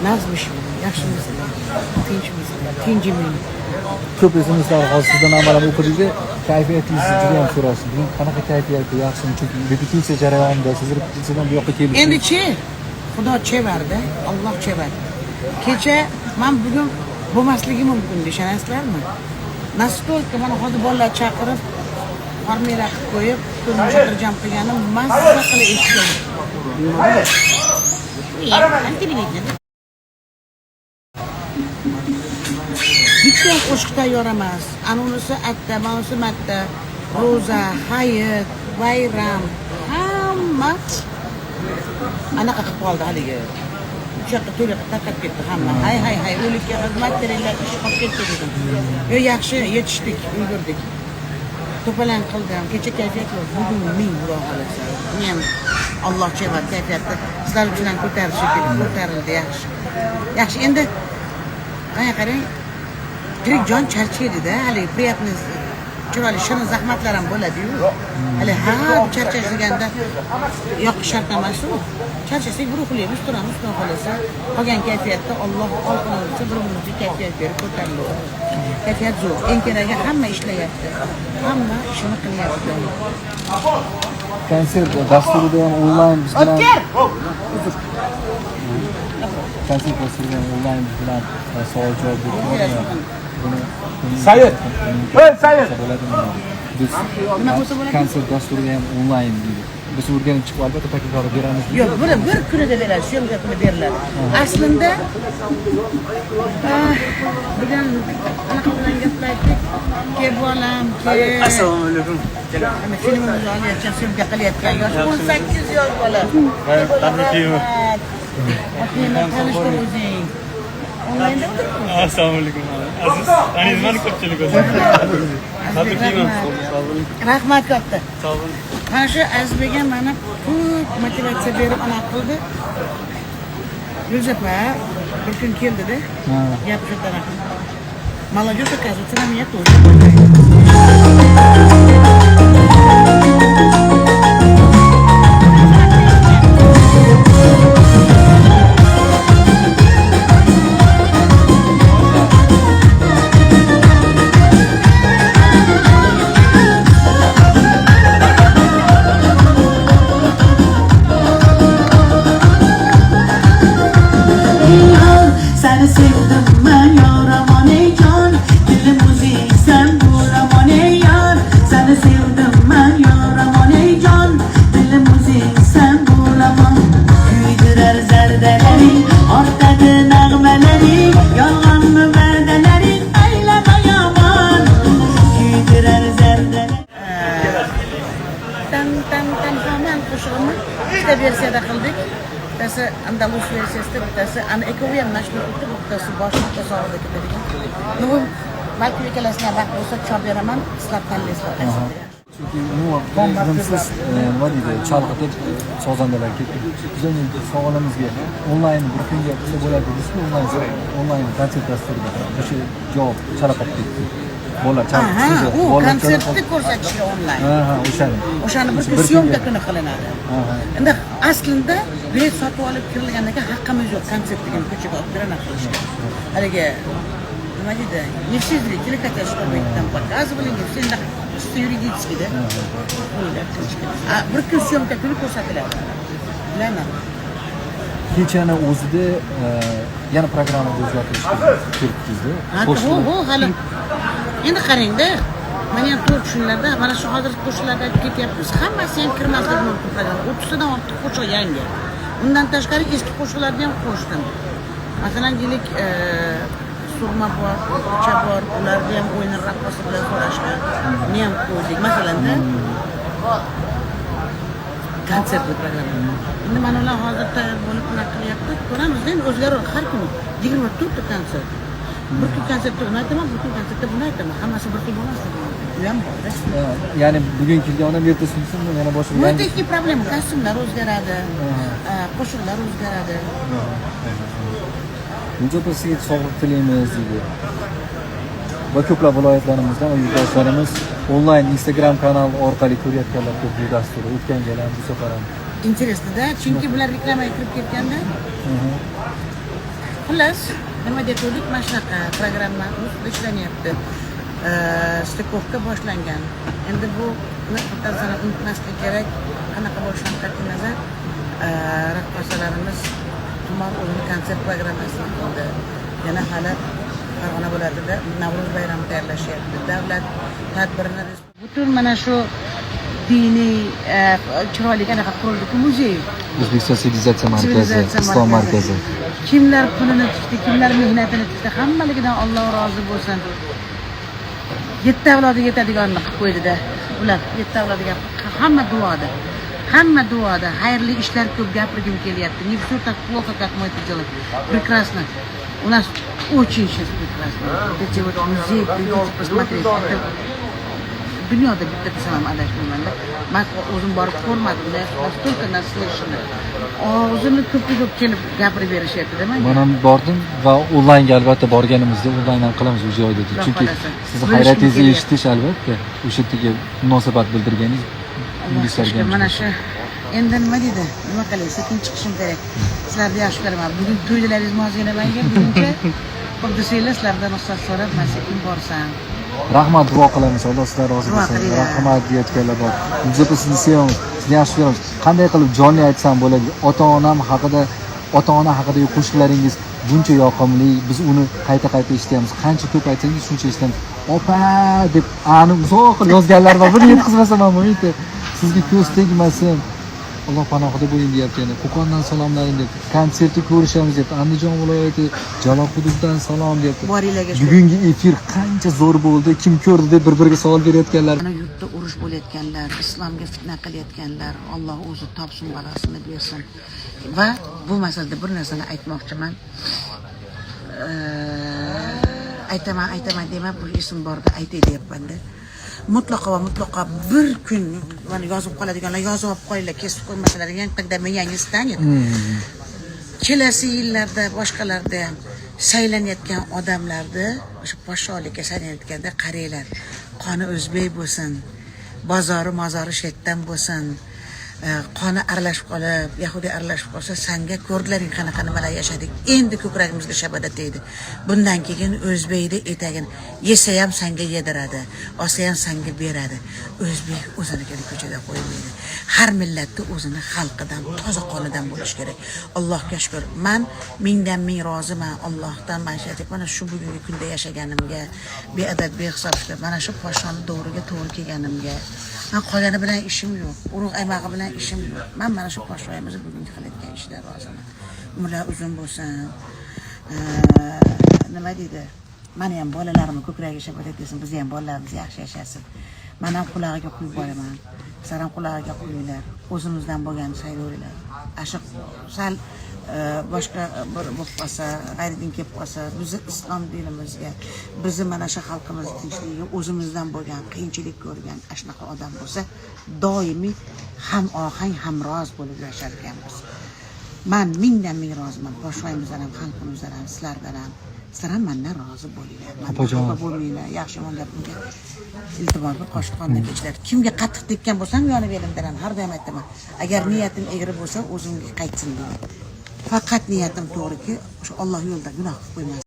nazmishmi, yaxshimisizlar, tinchmisizlar, tinchiming. Ko'p SMSlar hozir sizdan amalan o'qidingiz, kayfiyatingizni juda ham so'rashdi. Bugun qanaqa kayfiyatda, yaxshimi? Chunki repetitsiya jarayonida siz repetitsiyadan bu yoqqa kelib. Endi-chi, Xudo chevarda, Alloh chevar. Kecha men bugun bo'lmasligi mumkin, ishonasizlarmi? Настолько mana hozir bolalar chaqirib, formira qilib qo'yib, turmush xotirjam qilganim mazza qilib eshitdim. Bitta qo'shiq tayyor emas. Anunisi atta, manisi matta, ro'za, hayit, bayram, hamma anaqa qilib qoldi haligi. O'sha to'liq tarqab ketdi hamma. Hay, o'likka xizmat keraklar, ish qolib ketdi dedim. Yo yaxshi yetishdik, ulgurdik. To'palan qildim. Kecha kayfiyat yo'q. Bugun ming xudo xolasa. Men Alloh chevar kayfiyatni sizlar uchun ham ko'tarishi kerak. Ko'tarildi yaxshi. Yaxshi endi mana qarang. Tirik jon charchaydi-da, hali priyatni chiroyli shirin zahmatlar ham bo'ladi-yu. Hali charchash deganda yoqish shart emas-ku. Charchasak bir uxlaymiz, turamiz, xudo xolasa. Qolgan kayfiyatda Alloh olqinimizga bir-birimizga kayfiyat berib ko'tariladi. Kayfiyat zo'r. Eng keragi hamma ishlayapti. Hamma ishini qilyapti. Konsert dasturida ham onlayn biz bilan. Konsert dasturida ham onlayn biz bilan savol-javob beramiz. Sayed. Sayed. Biz konsert dasturida ham onlayn deydi. Biz o'rganib chiqib albatta takliflar beramiz. Yo'q, bir kunida beradi, syomka qilib beriladi. Aslida bugun anaqa bilan gaplashdik. Ke bolam, ke Assalomu alaykum. Ana filmimizni olayotgan, syomka qilayotgan yosh 18 yosh bola. Tabriklayman. Tanishtir o'zing. Onlaynda o'tiribmi? Assalomu alaykum. Aziz, taniyman ko'pchilik o'zi. Tabriklayman. Rahmat katta. Sog' bo'ling. Mana shu Azizbekga mana ko'p motivatsiya berib anaqa qildi. Yuzepa bir kun keldida. Gap shu tarafa. Молодежь, оказывается, на меня тоже. Seni sevdim ben yaramam ey can. Dilim müzik sen buramam ey yar. Seni sevdim ben yaramam ey can. Dilim müzik sen buramam. Güydürer zerdeleri, ortadı nağmeleri. Yalan mı verdeleri, eyleme yaman. Güydürer zerdeleri. Tan hemen kuşağımı işte versiyada kıldık. Bittasi Andalus versiyasida, bittasi ana ekoviy ham mashhur o'tdi, bittasi boshqa tasavvurda ketadi. Nima balki ikkalasini vaqt bo'lsa chop beraman, sizlar tanlaysizlar. Chunki umuman siz nima deydi, chalg'itib sozandalar ketdi. Biz endi savolimizga onlayn bir kunga puli bo'ladi deysizmi? Onlayn konsert dasturida o'sha javob chalaqib ketdi. Bolalar chalg'itdi. U konsertni ko'rsatishga onlayn. O'shani bir kun syomka kuni qilinadi. Endi aslida bilet sotib olib kirilgandan keyin haqqimiz yo'q konsert degan ko'chaga olib kirana qilishga. Haligi nima deydi? Nefsizlik, teleko'chadan показывали, всегда чисто юридически, да? Bir kun syomka kuni ko'rsatiladi. Bilaman. Kechani o'zida yana programmani o'zgartirishga kiribdingizda. Hali endi qarangda, mana ham to'rt kunlarda, mana shu hozirgi qo'shiqlarda ketyapmiz. Hammasi ham kirmasligi mumkin program. 30 tadan ortiq qo'shiq yangi. Undan tashqari eski qo'shiqlarni ham qo'shdim. Masalan, deylik, surma bor, ko'cha bor, ularni ham o'yin raqqosi bilan so'rashdi. Uni ham qo'ydik. Masalan-da konsert programma. Endi mana ular hozir tayyor bo'lib unaqa qilyapti. Ko'ramiz, endi o'zgaradi har kuni 24 ta konsert. Bir kun konsertda uni aytaman, bir kun konsertda buni aytaman. Hammasi bir xil bo'lmasligi mumkin. Bu ham bor-da. Ya'ni bugun kelgan odam ertasi kunsin yana boshqa Bu ikki problem, kostyumlar o'zgaradi, qo'shiqlar o'zgaradi. Buncha sizga sog'liq tilaymiz deydi. Va ko'plab viloyatlarimizdan yurtdoshlarimiz onlayn Instagram kanal orqali ko'rayotganlar ko'p bu dasturni o'tgan gal ham bu safar ham. Interesda, chunki bular reklamaga kirib ketganda Xullas, nima deyotgandik, mana shunaqa programma ustida ishlanyapti. Stikovka boshlangan. Endi bu narsani unutmaslik kerak. Qanaqa bo'lishidan qat'iy nazar, raqqosalarimiz tuman o'yin konsert programmasini qildi. Yana hali Farg'ona viloyatida Navro'z bayrami tayyorlashyapti. Davlat tadbirini butun mana shu diniy chiroyli anaqa qurildi muzey. O'zbekiston sivilizatsiya markazi, Islom markazi. Kimlar pulini tikdi, kimlar mehnatini tikdi, hammaligidan Alloh rozi bo'lsin. 7 avlodiga yetadiganini qilib qo'ydi-da. Ular 7 avlodiga hamma duoda. Hamma duoda. Xayrli ishlar ko'p gapirgim kelyapti. Не все так плохо, как мы это делаем. Прекрасно. У нас очень сейчас прекрасно. Вот эти вот музеи, придите посмотреть. Это dunyoda bitta desam ham adashmayman-da. Men o'zim borib ko'rmadim, настолько наслышаны. O'zini ko'p kelib gapirib berishyapti-da menga. Men ham bordim va onlaynga albatta borganimizda onlayn ham qilamiz o'sha joyda. Chunki sizni hayratingizni eshitish albatta o'sha yerga munosabat bildirganingiz bizlarga mana shu endi nima deydi? Nima qilay, sekin chiqishim kerak. Sizlarni yaxshi ko'raman. Bugun to'ylaringiz mozgina menga buguncha qo'l desanglar sizlardan ruxsat so'rab men sekin borsam. Rahmat, duo qilamiz. Alloh sizlar rozi bo'lsin. Rahmat deyotganlar bor. Biz sizni sevamiz. Sizni yaxshi ko'ramiz. Qanday qilib jonli aytsam bo'ladi? Ota-ona haqidagi qo'shiqlaringiz buncha yoqimli. Biz uni qayta eshityapmiz. Qancha ko'p aytsangiz shuncha eshitamiz. Opa deb ani uzoq yozganlar bor. Buni yetkazmasam ham bo'lmaydi. Sizga ko'z tegmasin. Alloh panohida bo'ling deyapti. Yani Qo'qondan salomlaring deb. Konsertni ko'rishamiz deb. Andijon viloyati Jalol hududdan salom deb. Bugungi efir qancha zo'r bo'ldi, kim ko'rdi deb bir-biriga savol berayotganlar. Mana yurtda urush bo'layotganlar, islomga fitna qilayotganlar, Alloh o'zi topsin balasini bersin. Va bu masalada bir narsani aytmoqchiman. Aytaman demab, bu ism borda aytay deyapman-da. Mutlaqo bir kun mana yozib qoladiganlar yozib olib qo'yinglar, kesib qo'ymasalar, yangi stanет. Kelasi yillarda boshqalarda ham saylanayotgan odamlarni o'sha podshohlikka saylanayotganda qaranglar, qoni o'zbek bo'lsin, bozori mozori shetdan bo'lsin, qoni aralashib qolib, yahudiy aralashib qolsa, sanga ko'rdilaring qanaqa nimalar yashadik. Endi ko'kragimizga shabada tegdi. Bundan keyin o'zbekni etagini yesa ham sanga yediradi, olsa ham sanga beradi. O'zbek o'zinikini ko'chada qo'ymaydi. Har millatda o'zini xalqidan, toza qonidan bo'lish kerak. Allohga shukr. Men mingdan ming roziman Allohdan. Mana shu bugungi kunda yashaganimga, beadab, behisob ishlab, mana shu poshoni davriga to'g'ri kelganimga. Men qolgani bilan ishim yo'q. Urug' aymog'i bilan ishim yo'q. Men mana shu podshoyimiz bugungi qilayotgan ishlar roziman. Umrlar uzun bo'lsin. Nima deydi? Meni ham bolalarimni ko'kragiga shabat etsin, bizni ham bolalarimiz yaxshi yashasin. Men ham qulog'iga quyib boraman. Sizlar ham qulog'iga quyinglar. O'zimizdan bo'lgan saylovlar. Ashiq sal boshqa bir bo'lib qolsa, g'ayridin kelib qolsa, bizni islom dinimizga, bizni mana shu xalqimiz tinchligiga o'zimizdan bo'lgan qiyinchilik ko'rgan shunaqa odam bo'lsa, doimiy ham ohang, ham roz bo'lib yashar ekanmiz. Men mingdan ming roziman. Podshoyimizdan ham, xalqimizdan ham, sizlardan ham. Sizlar ham mendan rozi bo'linglar. Xafa bo'lmanglar. Yaxshi yomon gapimga iltimosni qo'shqondan kechlar. Kimga qattiq tekkan bo'lsam, yonib elimdan har doim aytaman. Agar niyatim egri bo'lsa, o'zimga qaytsin deyman. Faqat niyatim to'g'riki, o'sha Alloh yo'lida gunoh qilib qo'ymasin.